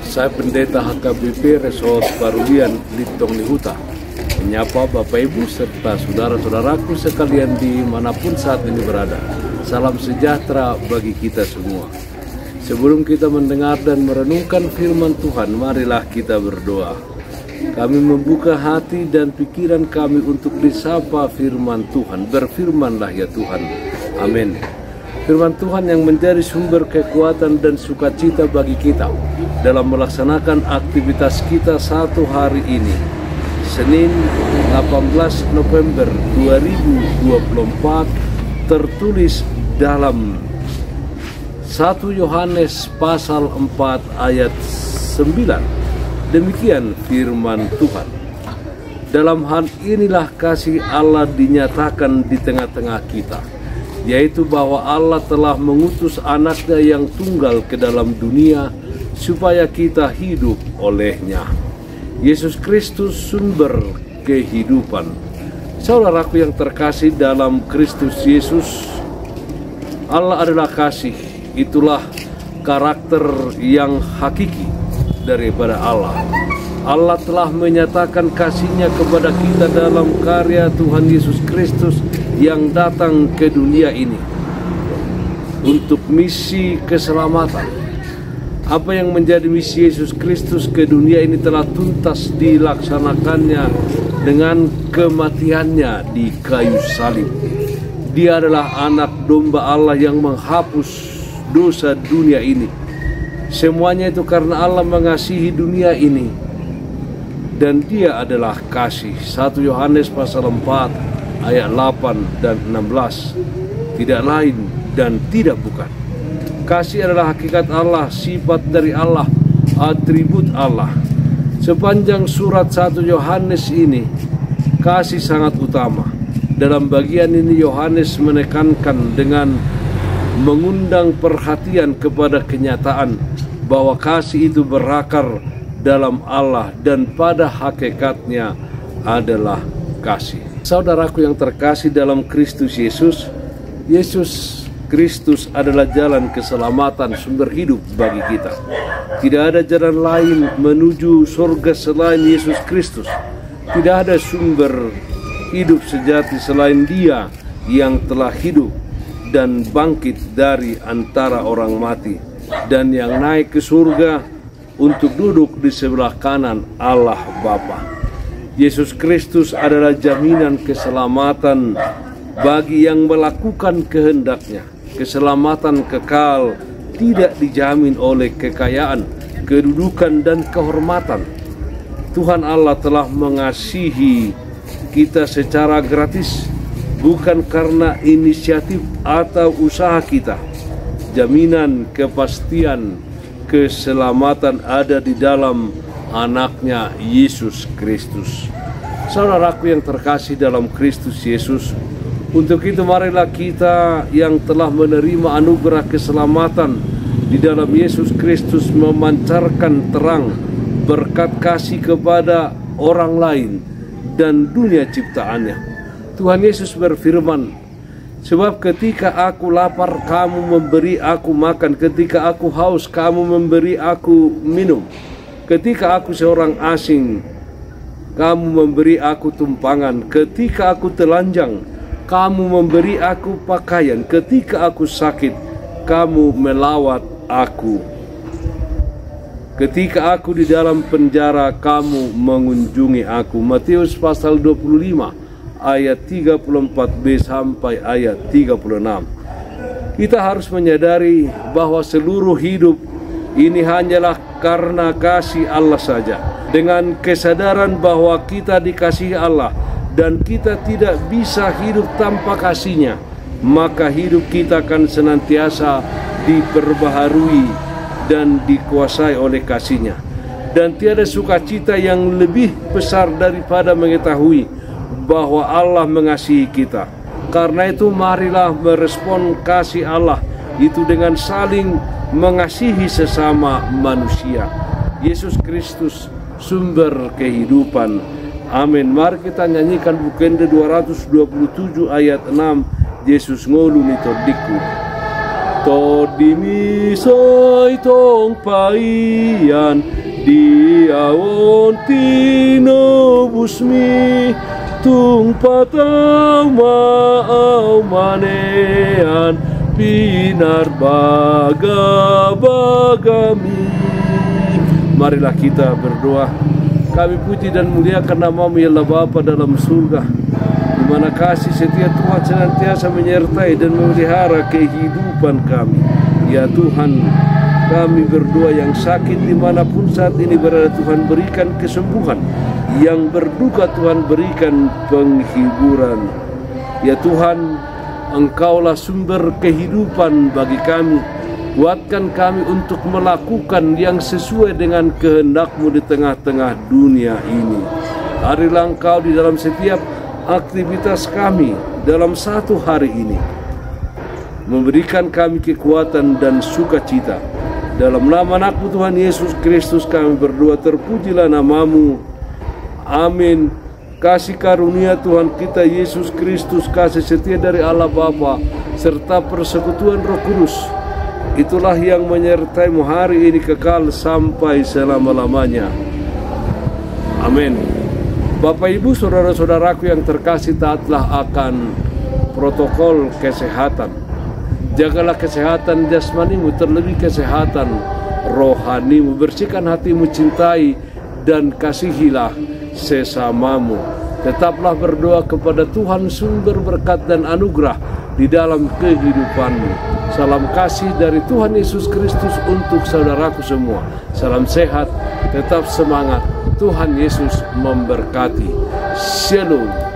Saya Pendeta HKBP Resort Barulian Litong Nihuta menyapa Bapak Ibu serta saudara-saudaraku sekalian dimanapun saat ini berada. Salam sejahtera bagi kita semua. Sebelum kita mendengar dan merenungkan firman Tuhan, marilah kita berdoa. Kami membuka hati dan pikiran kami untuk disapa firman Tuhan. Berfirmanlah ya Tuhan. Amin. Firman Tuhan yang menjadi sumber kekuatan dan sukacita bagi kita dalam melaksanakan aktivitas kita satu hari ini, Senin 18 November 2024, tertulis dalam 1 Yohanes pasal 4 ayat 9. Demikian firman Tuhan. Dalam hal inilah kasih Allah dinyatakan di tengah-tengah kita, yaitu bahwa Allah telah mengutus anaknya yang tunggal ke dalam dunia supaya kita hidup olehnya. Yesus Kristus sumber kehidupan. Saudaraku yang terkasih dalam Kristus Yesus, Allah adalah kasih. Itulah karakter yang hakiki daripada Allah. Allah telah menyatakan kasih-Nya kepada kita dalam karya Tuhan Yesus Kristus yang datang ke dunia ini untuk misi keselamatan. Apa yang menjadi misi Yesus Kristus ke dunia ini telah tuntas dilaksanakannya dengan kematiannya di kayu salib. Dia adalah anak domba Allah yang menghapus dosa dunia ini. Semuanya itu karena Allah mengasihi dunia ini, dan Dia adalah kasih. 1 Yohanes pasal 4 ayat 8 dan 16. Tidak lain dan tidak bukan. Kasih adalah hakikat Allah, sifat dari Allah, atribut Allah. Sepanjang surat 1 Yohanes ini, kasih sangat utama. Dalam bagian ini Yohanes menekankan dengan mengundang perhatian kepada kenyataan bahwa kasih itu berakar dalam Allah dan pada hakikatnya adalah kasih. Saudaraku yang terkasih dalam Kristus Yesus, Yesus Kristus adalah jalan keselamatan, sumber hidup bagi kita. Tidak ada jalan lain menuju surga selain Yesus Kristus. Tidak ada sumber hidup sejati selain Dia yang telah hidup dan bangkit dari antara orang mati, dan yang naik ke surga untuk duduk di sebelah kanan Allah Bapa. Yesus Kristus adalah jaminan keselamatan bagi yang melakukan kehendak-Nya. Keselamatan kekal tidak dijamin oleh kekayaan, kedudukan, dan kehormatan. Tuhan Allah telah mengasihi kita secara gratis, bukan karena inisiatif atau usaha kita. Jaminan kepastian keselamatan ada di dalam anaknya Yesus Kristus. Saudaraku yang terkasih dalam Kristus Yesus, untuk itu marilah kita yang telah menerima anugerah keselamatan di dalam Yesus Kristus memancarkan terang berkat kasih kepada orang lain dan dunia ciptaannya. Tuhan Yesus berfirman, sebab ketika aku lapar, kamu memberi aku makan. Ketika aku haus, kamu memberi aku minum. Ketika aku seorang asing, kamu memberi aku tumpangan. Ketika aku telanjang, kamu memberi aku pakaian. Ketika aku sakit, kamu melawat aku. Ketika aku di dalam penjara, kamu mengunjungi aku. Matius pasal 25 ayat 34b sampai ayat 36. Kita harus menyadari bahwa seluruh hidup ini hanyalah karena kasih Allah saja. Dengan kesadaran bahwa kita dikasihi Allah dan kita tidak bisa hidup tanpa kasih-Nya, maka hidup kita akan senantiasa diperbaharui dan dikuasai oleh kasih-Nya. Dan tiada sukacita yang lebih besar daripada mengetahui bahwa Allah mengasihi kita. Karena itu marilah merespon kasih Allah itu dengan saling mengasihi sesama manusia. Yesus Kristus sumber kehidupan. Amin. Mari kita nyanyikan Bukende 227 ayat 6. Yesus ngolu nitodiku. Todimi soi tong paian diawon tinobusmi tung patau mau manean pinar bagami. Marilah kita berdoa. Kami puji dan muliakan nama-Mu ya Allah Bapa dalam surga, di mana kasih setia Tuhan senantiasa menyertai dan memelihara kehidupan kami. Ya Tuhan, kami berdoa yang sakit dimanapun saat ini berada, Tuhan berikan kesembuhan. Yang berduka Tuhan berikan penghiburan. Ya Tuhan, Engkaulah sumber kehidupan bagi kami. Kuatkan kami untuk melakukan yang sesuai dengan kehendak-Mu di tengah-tengah dunia ini. Harilah Engkau di dalam setiap aktivitas kami dalam satu hari ini, memberikan kami kekuatan dan sukacita. Dalam nama anak-Mu Tuhan Yesus Kristus kami berdoa, terpujilah nama-Mu. Amin. Kasih karunia Tuhan kita Yesus Kristus, kasih setia dari Allah Bapa, serta persekutuan Roh Kudus, itulah yang menyertai-Mu hari ini kekal sampai selama-lamanya. Amin. Bapak Ibu saudara-saudaraku yang terkasih, taatlah akan protokol kesehatan. Jagalah kesehatan jasmanimu, terlebih kesehatan rohanimu. Bersihkan hatimu, cintai dan kasihilah sesamamu. Tetaplah berdoa kepada Tuhan sumber berkat dan anugerah di dalam kehidupanmu. Salam kasih dari Tuhan Yesus Kristus untuk saudaraku semua. Salam sehat, tetap semangat. Tuhan Yesus memberkati. Shalom.